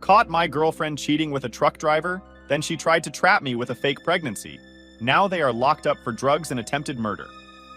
Caught my girlfriend cheating with a truck driver, then she tried to trap me with a fake pregnancy. Now they are locked up for drugs and attempted murder.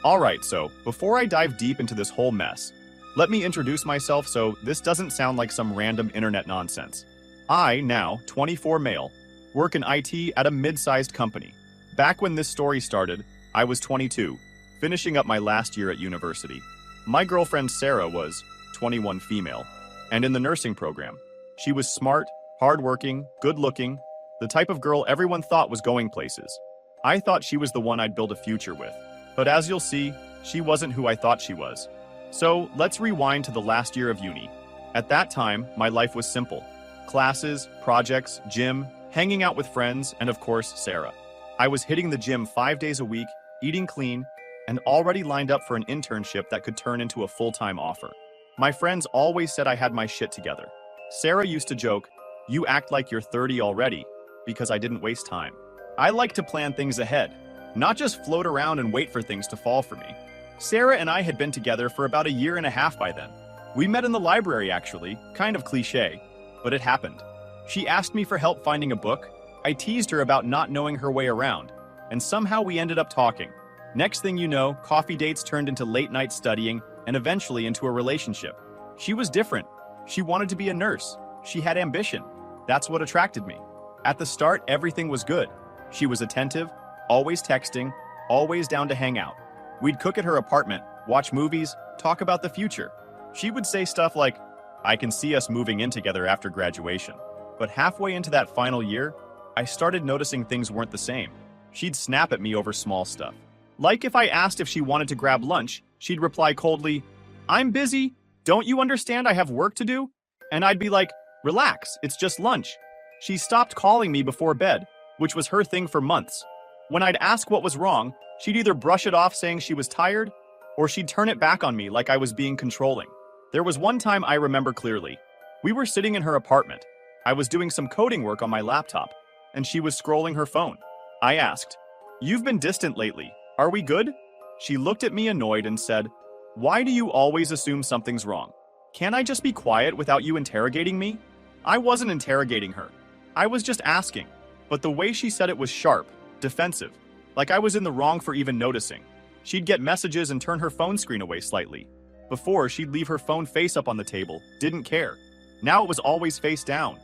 Alright, so before I dive deep into this whole mess, let me introduce myself so this doesn't sound like some random internet nonsense. I, now 24 male, work in IT at a mid-sized company. Back when this story started, I was 22, finishing up my last year at university. My girlfriend Sarah was 21 female, and in the nursing program. She was smart, hardworking, good-looking, the type of girl everyone thought was going places. I thought she was the one I'd build a future with. But as you'll see, she wasn't who I thought she was. So let's rewind to the last year of uni. At that time, my life was simple. Classes, projects, gym, hanging out with friends, and of course, Sarah. I was hitting the gym 5 days a week, eating clean, and already lined up for an internship that could turn into a full-time offer. My friends always said I had my shit together. Sarah used to joke, "You act like you're 30 already," because I didn't waste time. I like to plan things ahead, not just float around and wait for things to fall for me. Sarah and I had been together for about a year and a half by then. We met in the library actually, kind of cliche, but it happened. She asked me for help finding a book. I teased her about not knowing her way around, and somehow we ended up talking. Next thing you know, coffee dates turned into late night studying and eventually into a relationship. She was different. She wanted to be a nurse. She had ambition. That's what attracted me. At the start, everything was good. She was attentive, always texting, always down to hang out. We'd cook at her apartment, watch movies, talk about the future. She would say stuff like, "I can see us moving in together after graduation." But halfway into that final year, I started noticing things weren't the same. She'd snap at me over small stuff. Like if I asked if she wanted to grab lunch, she'd reply coldly, "I'm busy. Don't you understand I have work to do?" And I'd be like, "Relax, it's just lunch." She stopped calling me before bed, which was her thing for months. When I'd ask what was wrong, she'd either brush it off saying she was tired, or she'd turn it back on me like I was being controlling. There was one time I remember clearly. We were sitting in her apartment. I was doing some coding work on my laptop, and she was scrolling her phone. I asked, "You've been distant lately. Are we good?" She looked at me annoyed and said, "Why do you always assume something's wrong? Can't I just be quiet without you interrogating me?" I wasn't interrogating her. I was just asking. But the way she said it was sharp, defensive, like I was in the wrong for even noticing. She'd get messages and turn her phone screen away slightly. Before, she'd leave her phone face up on the table, didn't care. Now it was always face down.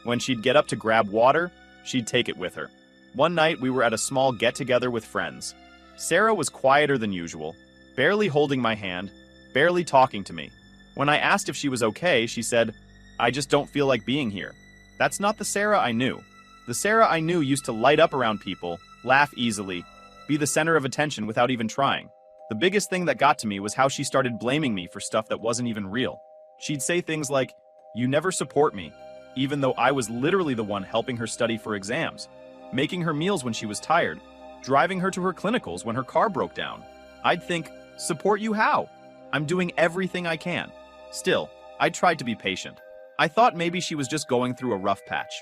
When she'd get up to grab water, she'd take it with her. One night, we were at a small get-together with friends. Sarah was quieter than usual, barely holding my hand, barely talking to me. When I asked if she was okay, she said, "I just don't feel like being here." That's not the Sarah I knew. The Sarah I knew used to light up around people, laugh easily, be the center of attention without even trying. The biggest thing that got to me was how she started blaming me for stuff that wasn't even real. She'd say things like, "You never support me," even though I was literally the one helping her study for exams, making her meals when she was tired, driving her to her clinicals when her car broke down. I'd think, support you how? I'm doing everything I can. Still, I tried to be patient. I thought maybe she was just going through a rough patch.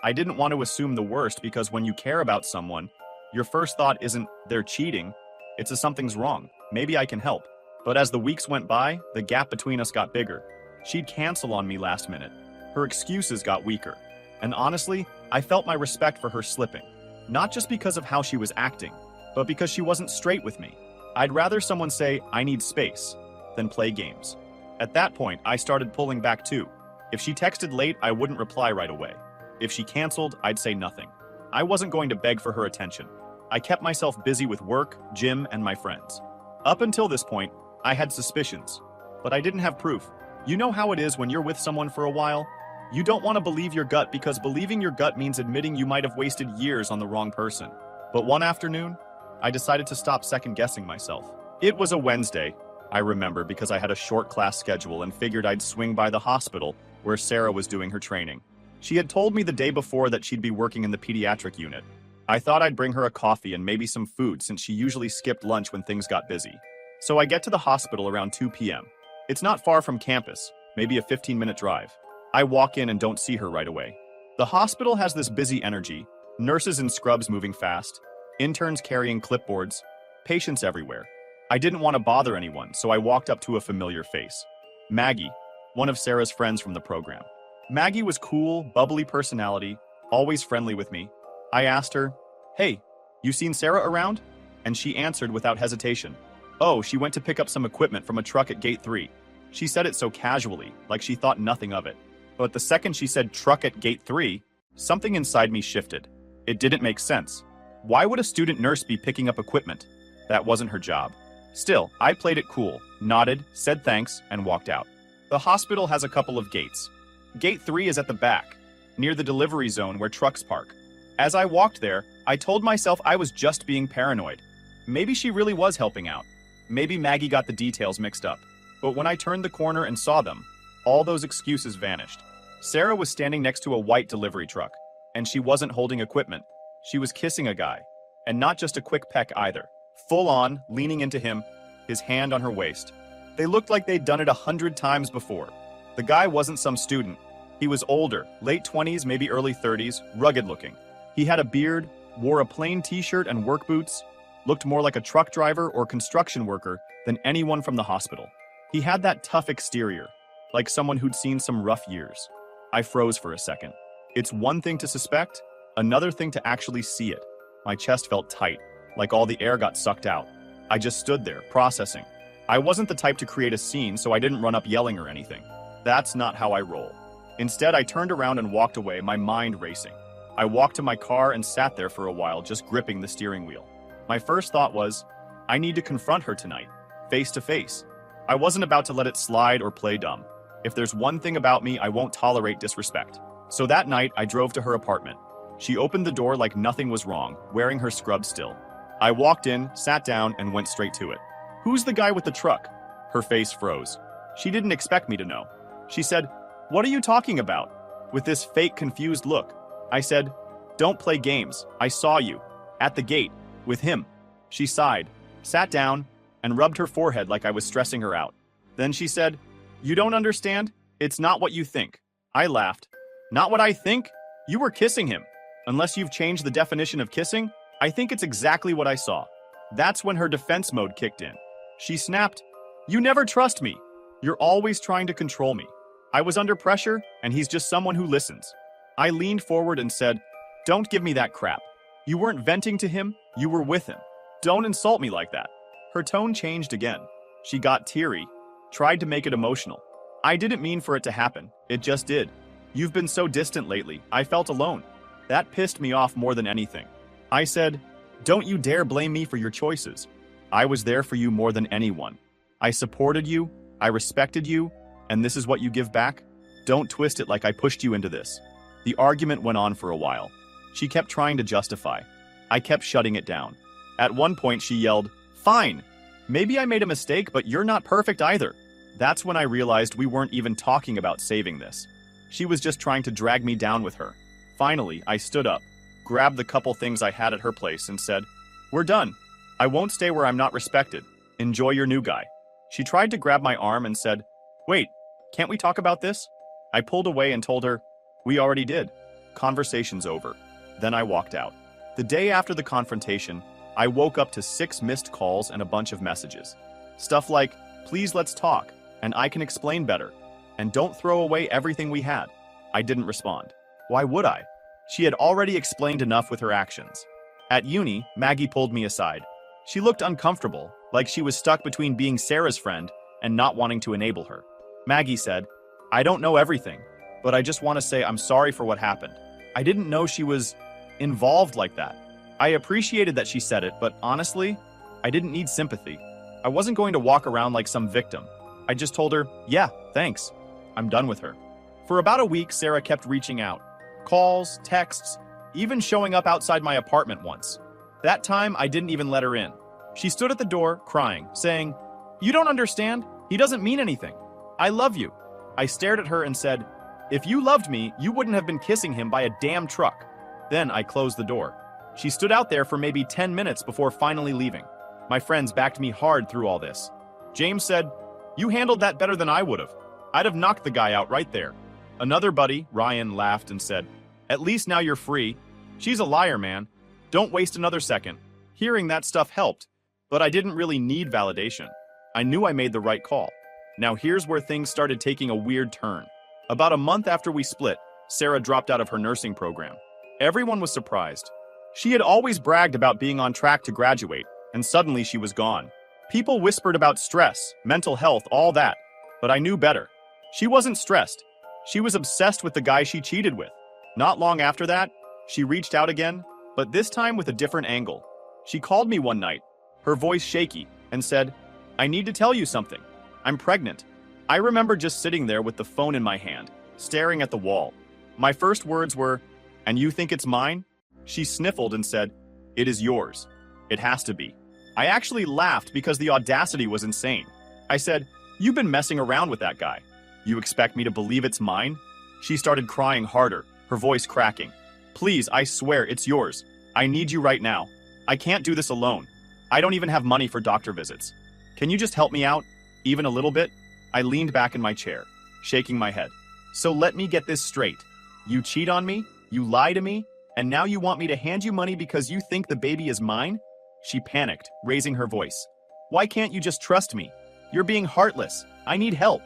I didn't want to assume the worst because when you care about someone, your first thought isn't, "They're cheating." It's a "something's wrong. Maybe I can help." But as the weeks went by, the gap between us got bigger. She'd cancel on me last minute. Her excuses got weaker. And honestly, I felt my respect for her slipping. Not just because of how she was acting, but because she wasn't straight with me. I'd rather someone say, "I need space," than play games. At that point, I started pulling back too. If she texted late, I wouldn't reply right away. If she canceled, I'd say nothing. I wasn't going to beg for her attention. I kept myself busy with work, gym, and my friends. Up until this point, I had suspicions, but I didn't have proof. You know how it is when you're with someone for a while? You don't want to believe your gut because believing your gut means admitting you might have wasted years on the wrong person. But one afternoon, I decided to stop second-guessing myself. It was a Wednesday, I remember, because I had a short class schedule and figured I'd swing by the hospital where Sarah was doing her training. She had told me the day before that she'd be working in the pediatric unit. I thought I'd bring her a coffee and maybe some food since she usually skipped lunch when things got busy. So I get to the hospital around 2 p.m. It's not far from campus, maybe a 15-minute drive. I walk in and don't see her right away. The hospital has this busy energy, nurses in scrubs moving fast, interns carrying clipboards, patients everywhere. I didn't want to bother anyone, so I walked up to a familiar face. Maggie, one of Sarah's friends from the program. Maggie was cool, bubbly personality, always friendly with me. I asked her, "Hey, you seen Sarah around?" And she answered without hesitation, "Oh, she went to pick up some equipment from a truck at Gate 3. She said it so casually, like she thought nothing of it. But the second she said truck at Gate 3, something inside me shifted. It didn't make sense. Why would a student nurse be picking up equipment? That wasn't her job. Still, I played it cool, nodded, said thanks, and walked out. The hospital has a couple of gates. Gate 3 is at the back, near the delivery zone where trucks park. As I walked there, I told myself I was just being paranoid. Maybe she really was helping out. Maybe Maggie got the details mixed up. But when I turned the corner and saw them, all those excuses vanished. Sarah was standing next to a white delivery truck, and she wasn't holding equipment. She was kissing a guy, and not just a quick peck either. Full on, leaning into him, his hand on her waist. They looked like they'd done it 100 times before. The guy wasn't some student. He was older, late 20s, maybe early 30s, rugged looking. He had a beard, wore a plain t-shirt and work boots, looked more like a truck driver or construction worker than anyone from the hospital. He had that tough exterior, like someone who'd seen some rough years. I froze for a second. It's one thing to suspect, another thing to actually see it. My chest felt tight, like all the air got sucked out. I just stood there, processing. I wasn't the type to create a scene, so I didn't run up yelling or anything. That's not how I roll. Instead, I turned around and walked away, my mind racing. I walked to my car and sat there for a while, just gripping the steering wheel. My first thought was, I need to confront her tonight, face to face. I wasn't about to let it slide or play dumb. If there's one thing about me, I won't tolerate disrespect. So that night, I drove to her apartment. She opened the door like nothing was wrong, wearing her scrubs still. I walked in, sat down, and went straight to it. "Who's the guy with the truck?" Her face froze. She didn't expect me to know. She said, "What are you talking about?" With this fake confused look. I said, "Don't play games. I saw you. At the gate. With him." She sighed, sat down, and rubbed her forehead like I was stressing her out. Then she said, "You don't understand? It's not what you think." I laughed. "Not what I think? You were kissing him. Unless you've changed the definition of kissing, I think it's exactly what I saw." That's when her defense mode kicked in. She snapped, "You never trust me. You're always trying to control me." I was under pressure, and he's just someone who listens. I leaned forward and said, "Don't give me that crap. You weren't venting to him, you were with him. Don't insult me like that." Her tone changed again. She got teary, tried to make it emotional. "I didn't mean for it to happen, it just did. You've been so distant lately, I felt alone." That pissed me off more than anything. I said, "Don't you dare blame me for your choices. I was there for you more than anyone. I supported you, I respected you, and this is what you give back? Don't twist it like I pushed you into this." The argument went on for a while. She kept trying to justify. I kept shutting it down. At one point she yelled, "Fine. Maybe I made a mistake, but you're not perfect either." That's when I realized we weren't even talking about saving this. She was just trying to drag me down with her. Finally, I stood up, grabbed the couple things I had at her place, and said, "We're done. I won't stay where I'm not respected. Enjoy your new guy." She tried to grab my arm and said, "Wait, can't we talk about this?" I pulled away and told her, "We already did. Conversation's over." Then I walked out. The day after the confrontation, I woke up to 6 missed calls and a bunch of messages. Stuff like, "Please let's talk," and "I can explain better," and "Don't throw away everything we had." I didn't respond. Why would I? She had already explained enough with her actions. At uni, Maggie pulled me aside. She looked uncomfortable, like she was stuck between being Sarah's friend and not wanting to enable her. Maggie said, "I don't know everything, but I just want to say I'm sorry for what happened. I didn't know she was involved like that." I appreciated that she said it, but honestly, I didn't need sympathy. I wasn't going to walk around like some victim. I just told her, "Yeah, thanks. I'm done with her." For about a week, Sarah kept reaching out. Calls, texts, even showing up outside my apartment once. That time, I didn't even let her in. She stood at the door, crying, saying, "You don't understand. He doesn't mean anything. I love you." I stared at her and said, "If you loved me, you wouldn't have been kissing him by a damn truck." Then I closed the door. She stood out there for maybe 10 minutes before finally leaving. My friends backed me hard through all this. James said, "You handled that better than I would have. I'd have knocked the guy out right there." Another buddy, Ryan, laughed and said, "At least now you're free. She's a liar, man. Don't waste another second." Hearing that stuff helped, but I didn't really need validation. I knew I made the right call. Now here's where things started taking a weird turn. About a month after we split, Sarah dropped out of her nursing program. Everyone was surprised. She had always bragged about being on track to graduate, and suddenly she was gone. People whispered about stress, mental health, all that, but I knew better. She wasn't stressed. She was obsessed with the guy she cheated with. Not long after that, she reached out again, but this time with a different angle. She called me one night, her voice shaky, and said, "I need to tell you something. I'm pregnant." I remember just sitting there with the phone in my hand, staring at the wall. My first words were, "And you think it's mine?" She sniffled and said, "It is yours. It has to be." I actually laughed because the audacity was insane. I said, "You've been messing around with that guy. You expect me to believe it's mine?" She started crying harder, her voice cracking. "Please, I swear it's yours. I need you right now. I can't do this alone. I don't even have money for doctor visits. Can you just help me out? Even a little bit?" I leaned back in my chair, shaking my head. "So let me get this straight. You cheat on me, you lie to me, and now you want me to hand you money because you think the baby is mine?" She panicked, raising her voice. "Why can't you just trust me? You're being heartless. I need help.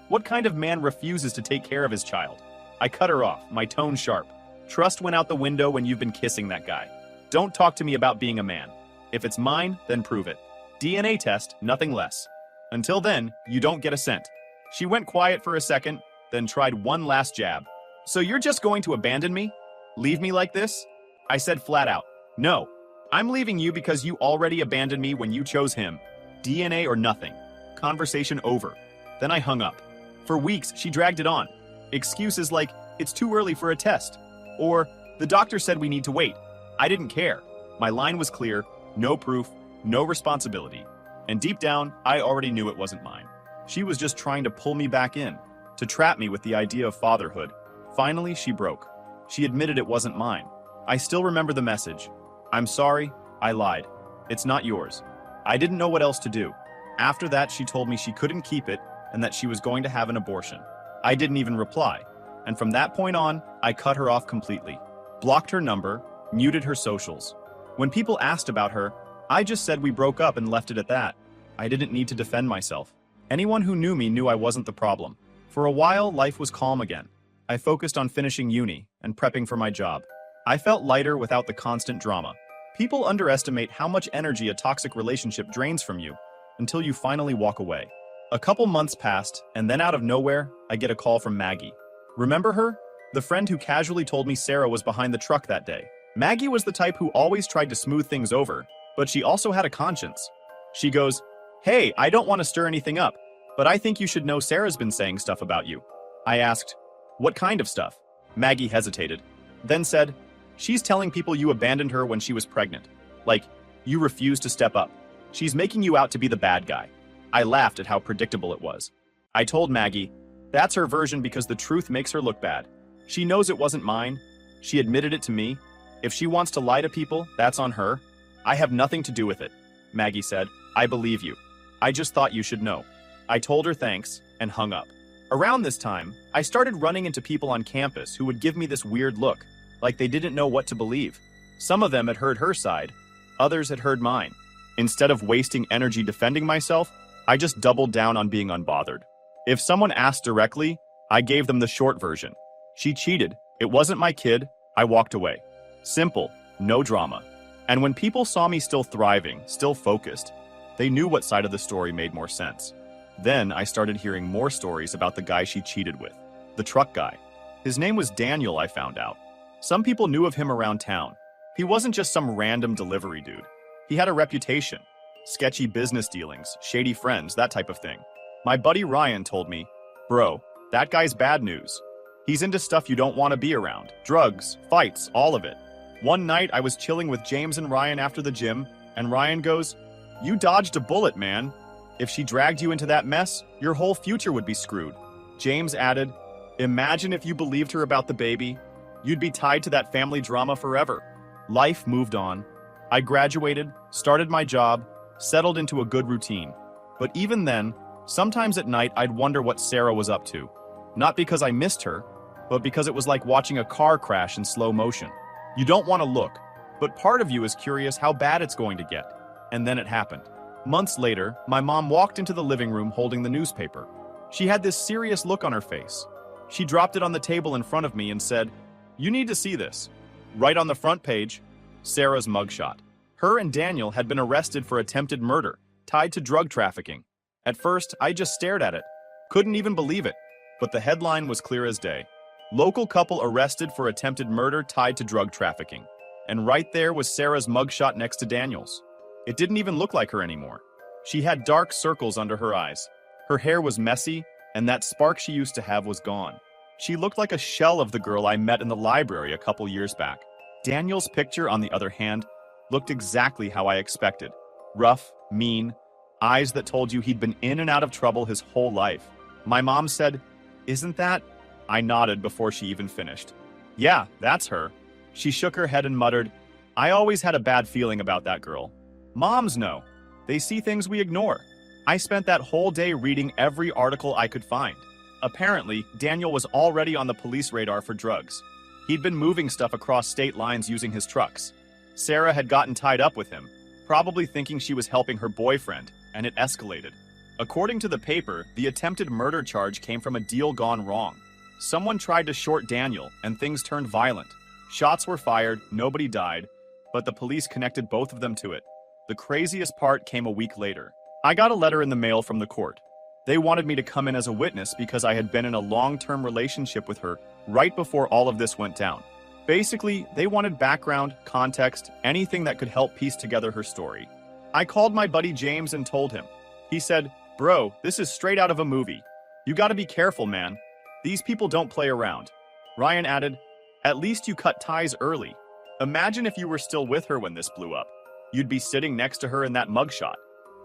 What kind of man refuses to take care of his child?" I cut her off, my tone sharp. "Trust went out the window when you've been kissing that guy. Don't talk to me about being a man. If it's mine, then prove it. DNA test, nothing less. Until then, you don't get a cent." She went quiet for a second, then tried one last jab. "So you're just going to abandon me? Leave me like this?" I said flat out, "No. I'm leaving you because you already abandoned me when you chose him. DNA or nothing. Conversation over." Then I hung up. For weeks, she dragged it on. Excuses like, "It's too early for a test," or "The doctor said we need to wait." I didn't care. My line was clear, no proof, no responsibility. And deep down, I already knew it wasn't mine. She was just trying to pull me back in, to trap me with the idea of fatherhood. Finally, she broke. She admitted it wasn't mine. I still remember the message. "I'm sorry, I lied. It's not yours." I didn't know what else to do. After that, she told me she couldn't keep it and that she was going to have an abortion. I didn't even reply. And from that point on, I cut her off completely. Blocked her number, muted her socials. When people asked about her, I just said we broke up and left it at that. I didn't need to defend myself. Anyone who knew me knew I wasn't the problem. For a while, life was calm again. I focused on finishing uni and prepping for my job. I felt lighter without the constant drama. People underestimate how much energy a toxic relationship drains from you until you finally walk away. A couple months passed, and then out of nowhere, I get a call from Maggie. Remember her? The friend who casually told me Sarah was behind the truck that day. Maggie was the type who always tried to smooth things over, but she also had a conscience. She goes, "Hey, I don't want to stir anything up, but I think you should know Sarah's been saying stuff about you." I asked, "What kind of stuff?" Maggie hesitated, then said, "She's telling people you abandoned her when she was pregnant. Like, you refused to step up. She's making you out to be the bad guy." I laughed at how predictable it was. I told Maggie, that's her version because the truth makes her look bad. She knows it wasn't mine. She admitted it to me. If she wants to lie to people, that's on her. I have nothing to do with it. Maggie said, "I believe you. I just thought you should know." I told her thanks and hung up. Around this time, I started running into people on campus who would give me this weird look, like they didn't know what to believe. Some of them had heard her side, others had heard mine. Instead of wasting energy defending myself, I just doubled down on being unbothered. If someone asked directly, I gave them the short version. She cheated. It wasn't my kid. I walked away. Simple, no drama. And when people saw me still thriving, still focused, they knew what side of the story made more sense. Then I started hearing more stories about the guy she cheated with, the truck guy. His name was Daniel, I found out. Some people knew of him around town. He wasn't just some random delivery dude. He had a reputation. Sketchy business dealings, shady friends, that type of thing. My buddy Ryan told me, "Bro, that guy's bad news. He's into stuff you don't want to be around. Drugs, fights, all of it." One night I was chilling with James and Ryan after the gym, and Ryan goes, "You dodged a bullet, man. If she dragged you into that mess, your whole future would be screwed." James added, "Imagine if you believed her about the baby. You'd be tied to that family drama forever." Life moved on. I graduated, started my job, settled into a good routine. But even then, sometimes at night I'd wonder what Sarah was up to. Not because I missed her, but because it was like watching a car crash in slow motion. You don't want to look, but part of you is curious how bad it's going to get. And then it happened. Months later, my mom walked into the living room holding the newspaper. She had this serious look on her face. She dropped it on the table in front of me and said, "You need to see this." Right on the front page, Sarah's mugshot. Her and Daniel had been arrested for attempted murder, tied to drug trafficking. At first, I just stared at it. Couldn't even believe it. But the headline was clear as day. Local couple arrested for attempted murder tied to drug trafficking. And right there was Sarah's mugshot next to Daniel's. It didn't even look like her anymore. She had dark circles under her eyes. Her hair was messy, and that spark she used to have was gone. She looked like a shell of the girl I met in the library a couple years back. Daniel's picture, on the other hand, looked exactly how I expected. Rough, mean, eyes that told you he'd been in and out of trouble his whole life. My mom said, "Isn't that?" I nodded before she even finished. "Yeah, that's her." She shook her head and muttered, "I always had a bad feeling about that girl. Moms know. They see things we ignore." I spent that whole day reading every article I could find. Apparently, Daniel was already on the police radar for drugs. He'd been moving stuff across state lines using his trucks. Sarah had gotten tied up with him, probably thinking she was helping her boyfriend, and it escalated. According to the paper, the attempted murder charge came from a deal gone wrong. Someone tried to short Daniel, and things turned violent. Shots were fired, nobody died, but the police connected both of them to it. The craziest part came a week later. I got a letter in the mail from the court. They wanted me to come in as a witness because I had been in a long-term relationship with her right before all of this went down. Basically, they wanted background, context, anything that could help piece together her story. I called my buddy James and told him. He said, "Bro, this is straight out of a movie. You gotta be careful, man. These people don't play around." Ryan added, "At least you cut ties early. Imagine if you were still with her when this blew up. You'd be sitting next to her in that mugshot."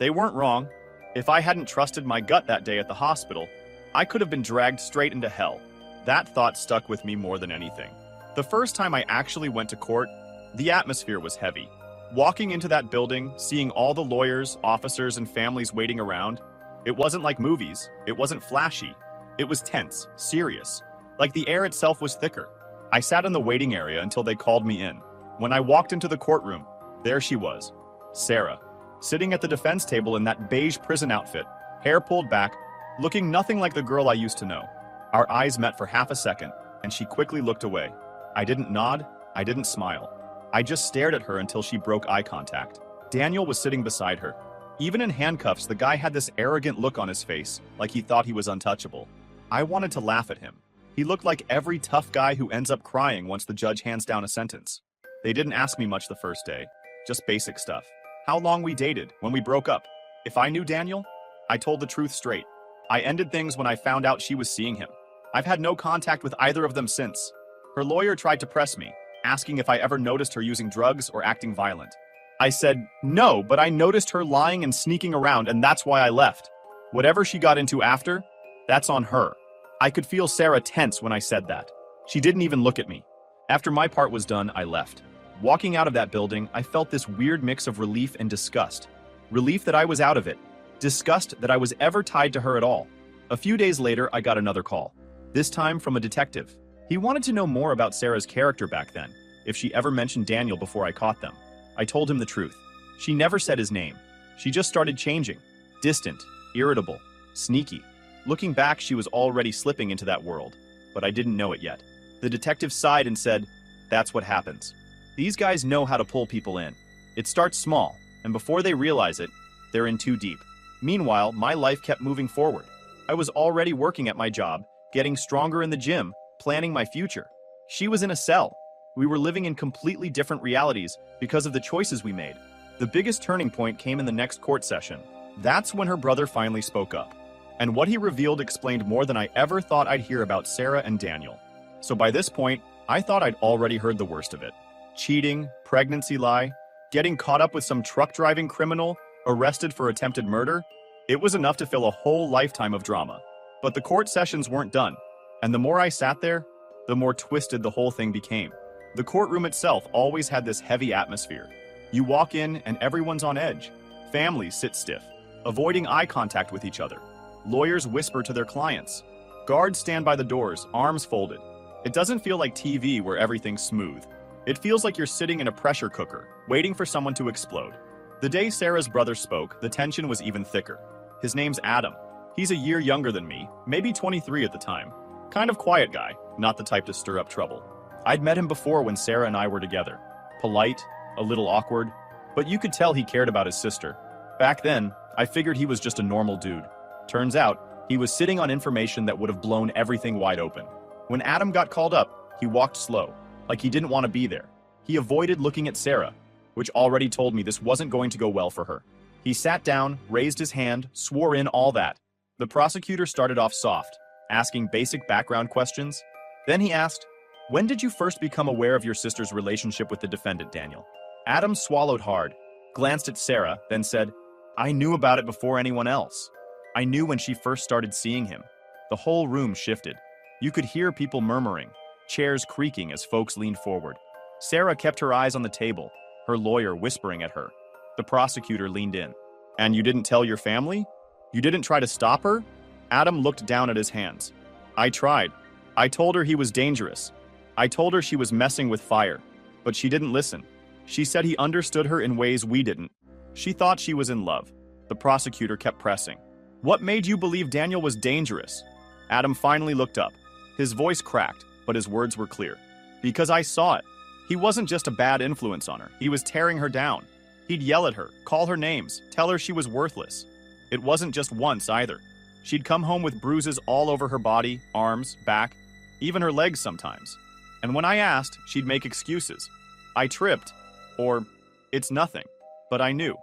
They weren't wrong. If I hadn't trusted my gut that day at the hospital, I could have been dragged straight into hell. That thought stuck with me more than anything. The first time I actually went to court, the atmosphere was heavy. Walking into that building, seeing all the lawyers, officers, and families waiting around, it wasn't like movies. It wasn't flashy. It was tense, serious. Like the air itself was thicker. I sat in the waiting area until they called me in. When I walked into the courtroom, there she was, Sarah, sitting at the defense table in that beige prison outfit, hair pulled back, looking nothing like the girl I used to know. Our eyes met for half a second, and she quickly looked away. I didn't nod, I didn't smile. I just stared at her until she broke eye contact. Daniel was sitting beside her. Even in handcuffs, the guy had this arrogant look on his face, like he thought he was untouchable. I wanted to laugh at him. He looked like every tough guy who ends up crying once the judge hands down a sentence. They didn't ask me much the first day, just basic stuff. How long we dated, when we broke up. If I knew Daniel, I told the truth straight. I ended things when I found out she was seeing him. I've had no contact with either of them since. Her lawyer tried to press me, asking if I ever noticed her using drugs or acting violent. I said, no, but I noticed her lying and sneaking around, and that's why I left. Whatever she got into after, that's on her. I could feel Sarah tense when I said that. She didn't even look at me. After my part was done, I left. Walking out of that building, I felt this weird mix of relief and disgust. Relief that I was out of it. Disgust that I was ever tied to her at all. A few days later, I got another call. This time from a detective. He wanted to know more about Sarah's character back then, if she ever mentioned Daniel before I caught them. I told him the truth. She never said his name. She just started changing. Distant, irritable, sneaky. Looking back, she was already slipping into that world, but I didn't know it yet. The detective sighed and said, "That's what happens. These guys know how to pull people in. It starts small, and before they realize it, they're in too deep." Meanwhile, my life kept moving forward. I was already working at my job, getting stronger in the gym, planning my future. She was in a cell. We were living in completely different realities because of the choices we made. The biggest turning point came in the next court session. That's when her brother finally spoke up. And what he revealed explained more than I ever thought I'd hear about Sarah and Daniel. So by this point, I thought I'd already heard the worst of it. Cheating, pregnancy lie, getting caught up with some truck-driving criminal, arrested for attempted murder. It was enough to fill a whole lifetime of drama. But the court sessions weren't done. And the more I sat there, the more twisted the whole thing became. The courtroom itself always had this heavy atmosphere. You walk in and everyone's on edge. Families sit stiff, avoiding eye contact with each other. Lawyers whisper to their clients. Guards stand by the doors, arms folded. It doesn't feel like TV where everything's smooth. It feels like you're sitting in a pressure cooker, waiting for someone to explode. The day Sarah's brother spoke, the tension was even thicker. His name's Adam. He's a year younger than me, maybe 23 at the time. Kind of quiet guy, not the type to stir up trouble. I'd met him before when Sarah and I were together. Polite, a little awkward, but you could tell he cared about his sister. Back then, I figured he was just a normal dude. Turns out, he was sitting on information that would have blown everything wide open. When Adam got called up, he walked slow, like he didn't want to be there. He avoided looking at Sarah, which already told me this wasn't going to go well for her. He sat down, raised his hand, swore in all that. The prosecutor started off soft, asking basic background questions. Then he asked, "When did you first become aware of your sister's relationship with the defendant, Daniel?" Adam swallowed hard, glanced at Sarah, then said, "I knew about it before anyone else. I knew when she first started seeing him." The whole room shifted. You could hear people murmuring, chairs creaking as folks leaned forward. Sarah kept her eyes on the table, her lawyer whispering at her. The prosecutor leaned in. "And you didn't tell your family? You didn't try to stop her?" Adam looked down at his hands. "I tried. I told her he was dangerous. I told her she was messing with fire. But she didn't listen. She said he understood her in ways we didn't. She thought she was in love." The prosecutor kept pressing. "What made you believe Daniel was dangerous?" Adam finally looked up. His voice cracked, but his words were clear. "Because I saw it. He wasn't just a bad influence on her. He was tearing her down. He'd yell at her, call her names, tell her she was worthless. It wasn't just once either. She'd come home with bruises all over her body, arms, back, even her legs sometimes. And when I asked, she'd make excuses. I tripped, or, it's nothing. But I knew.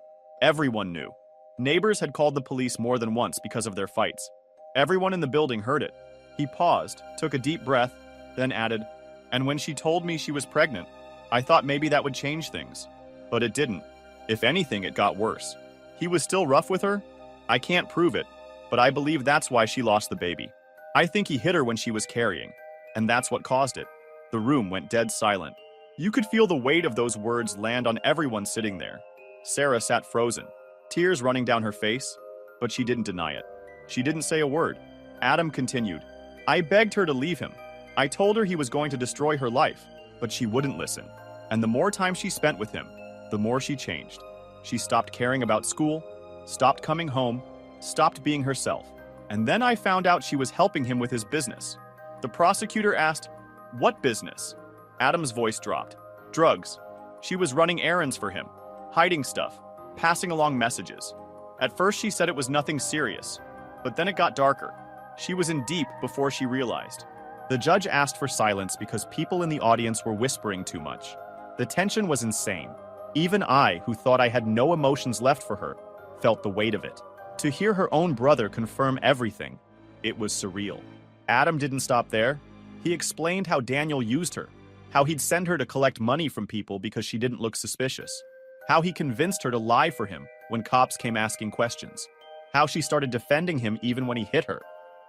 Everyone knew. Neighbors had called the police more than once because of their fights. Everyone in the building heard it." He paused, took a deep breath, then added, "And when she told me she was pregnant, I thought maybe that would change things. But it didn't. If anything, it got worse. He was still rough with her? I can't prove it, but I believe that's why she lost the baby. I think he hit her when she was carrying, and that's what caused it." The room went dead silent. You could feel the weight of those words land on everyone sitting there. Sarah sat frozen, tears running down her face, but she didn't deny it. She didn't say a word. Adam continued, "I begged her to leave him. I told her he was going to destroy her life, but she wouldn't listen. And the more time she spent with him, the more she changed. She stopped caring about school, stopped coming home, stopped being herself. And then I found out she was helping him with his business." The prosecutor asked, "What business?" Adam's voice dropped. "Drugs. She was running errands for him, hiding stuff, passing along messages. At first she said it was nothing serious, but then it got darker. She was in deep before she realized." The judge asked for silence because people in the audience were whispering too much. The tension was insane. Even I, who thought I had no emotions left for her, felt the weight of it. To hear her own brother confirm everything, it was surreal. Adam didn't stop there. He explained how Daniel used her, how he'd send her to collect money from people because she didn't look suspicious, how he convinced her to lie for him when cops came asking questions, how she started defending him even when he hit her.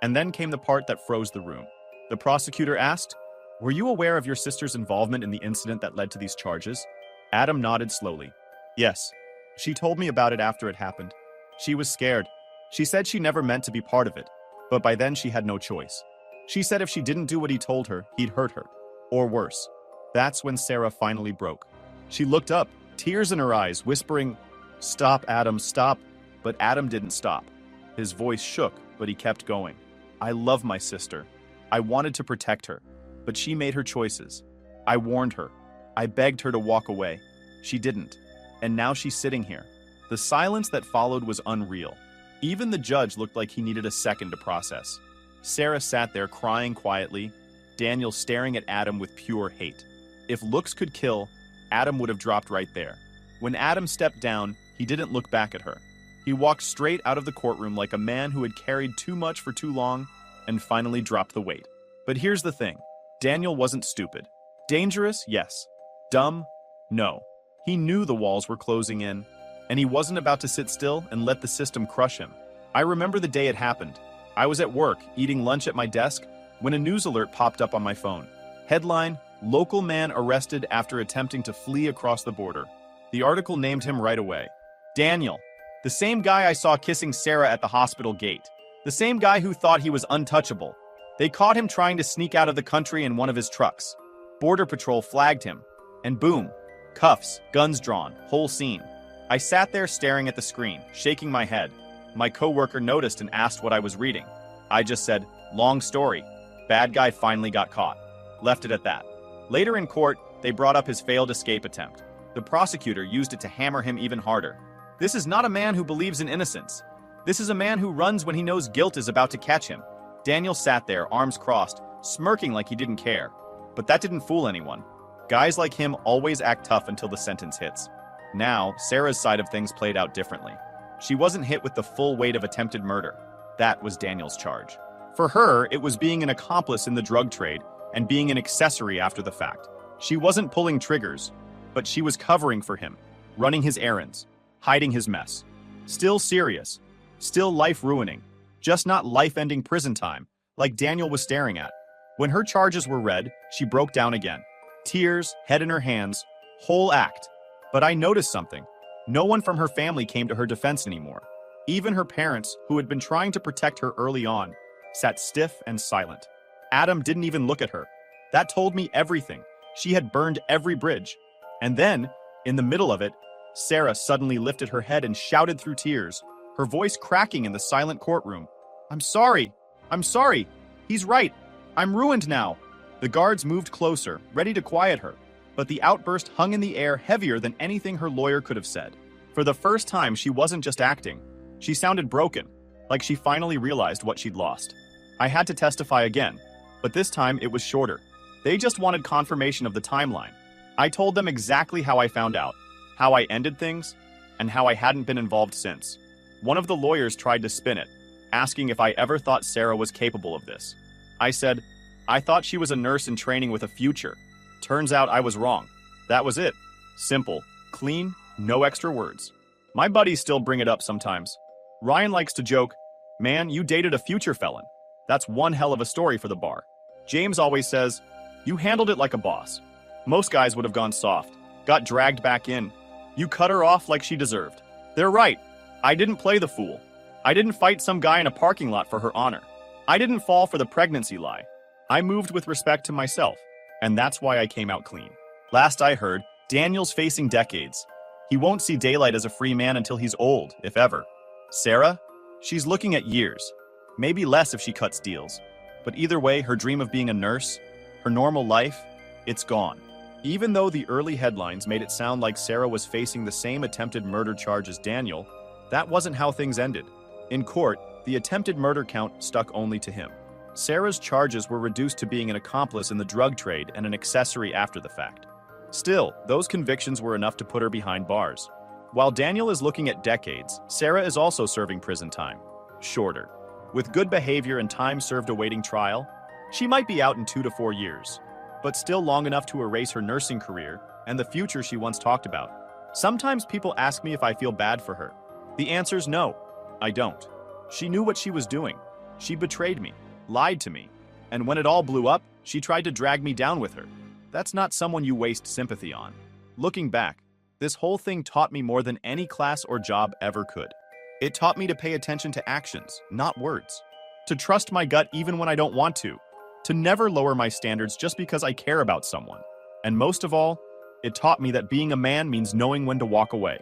And then came the part that froze the room. The prosecutor asked, "Were you aware of your sister's involvement in the incident that led to these charges?" Adam nodded slowly. "Yes. She told me about it after it happened. She was scared. She said she never meant to be part of it, but by then she had no choice. She said if she didn't do what he told her, he'd hurt her. Or worse." That's when Sarah finally broke. She looked up, tears in her eyes, whispering, "Stop, Adam, stop." But Adam didn't stop. His voice shook, but he kept going. "I love my sister. I wanted to protect her, but she made her choices. I warned her. I begged her to walk away. She didn't. And now she's sitting here." The silence that followed was unreal. Even the judge looked like he needed a second to process. Sarah sat there crying quietly, Daniel staring at Adam with pure hate. If looks could kill, Adam would have dropped right there. When Adam stepped down, he didn't look back at her. He walked straight out of the courtroom like a man who had carried too much for too long and finally dropped the weight. But here's the thing. Daniel wasn't stupid. Dangerous, yes. Dumb, no. He knew the walls were closing in, and he wasn't about to sit still and let the system crush him. I remember the day it happened. I was at work, eating lunch at my desk, when a news alert popped up on my phone. Headline, "Local man arrested after attempting to flee across the border." The article named him right away. Daniel, the same guy I saw kissing Sarah at the hospital gate. The same guy who thought he was untouchable. They caught him trying to sneak out of the country in one of his trucks. Border Patrol flagged him. And boom, cuffs, guns drawn, whole scene. I sat there staring at the screen, shaking my head. My coworker noticed and asked what I was reading. I just said, "Long story." bad guy finally got caught. Left it at that. Later in court, they brought up his failed escape attempt. The prosecutor used it to hammer him even harder. This is not a man who believes in innocence. This is a man who runs when he knows guilt is about to catch him. Daniel sat there, arms crossed, smirking like he didn't care. But that didn't fool anyone. Guys like him always act tough until the sentence hits. Now, Sarah's side of things played out differently. She wasn't hit with the full weight of attempted murder. That was Daniel's charge. For her, it was being an accomplice in the drug trade and being an accessory after the fact. She wasn't pulling triggers, but she was covering for him, running his errands, hiding his mess. Still serious, still life-ruining, just not life-ending prison time, like Daniel was staring at. When her charges were read, she broke down again. Tears, head in her hands, whole act. But I noticed something. No one from her family came to her defense anymore. Even her parents, who had been trying to protect her early on, sat stiff and silent. Adam didn't even look at her. That told me everything. She had burned every bridge. And then, in the middle of it, Sarah suddenly lifted her head and shouted through tears, her voice cracking in the silent courtroom. "I'm sorry. I'm sorry. He's right. I'm ruined now." The guards moved closer, ready to quiet her, but the outburst hung in the air heavier than anything her lawyer could have said. For the first time, she wasn't just acting. She sounded broken, like she finally realized what she'd lost. I had to testify again, but this time it was shorter. They just wanted confirmation of the timeline. I told them exactly how I found out, how I ended things, and how I hadn't been involved since. One of the lawyers tried to spin it, asking if I ever thought Sarah was capable of this. I said, I thought she was a nurse in training with a future. Turns out I was wrong. That was it. Simple, clean, no extra words. My buddies still bring it up sometimes. Ryan likes to joke, "Man, you dated a future felon. That's one hell of a story for the bar." James always says, "You handled it like a boss." Most guys would have gone soft, got dragged back in. You cut her off like she deserved. They're right. I didn't play the fool. I didn't fight some guy in a parking lot for her honor. I didn't fall for the pregnancy lie. I moved with respect to myself, and that's why I came out clean. Last I heard, Daniel's facing decades. He won't see daylight as a free man until he's old, if ever. Sarah? She's looking at years. Maybe less if she cuts deals. But either way, her dream of being a nurse, her normal life, it's gone. Even though the early headlines made it sound like Sarah was facing the same attempted murder charge as Daniel, that wasn't how things ended. In court, the attempted murder count stuck only to him. Sarah's charges were reduced to being an accomplice in the drug trade and an accessory after the fact. Still, those convictions were enough to put her behind bars. While Daniel is looking at decades, Sarah is also serving prison time. Shorter. With good behavior and time served awaiting trial, she might be out in 2 to 4 years, but still long enough to erase her nursing career and the future she once talked about. Sometimes people ask me if I feel bad for her. The answer's no, I don't. She knew what she was doing. She betrayed me, lied to me, and when it all blew up, she tried to drag me down with her. That's not someone you waste sympathy on. Looking back, this whole thing taught me more than any class or job ever could. It taught me to pay attention to actions, not words. To trust my gut even when I don't want to. To never lower my standards just because I care about someone. And most of all, it taught me that being a man means knowing when to walk away.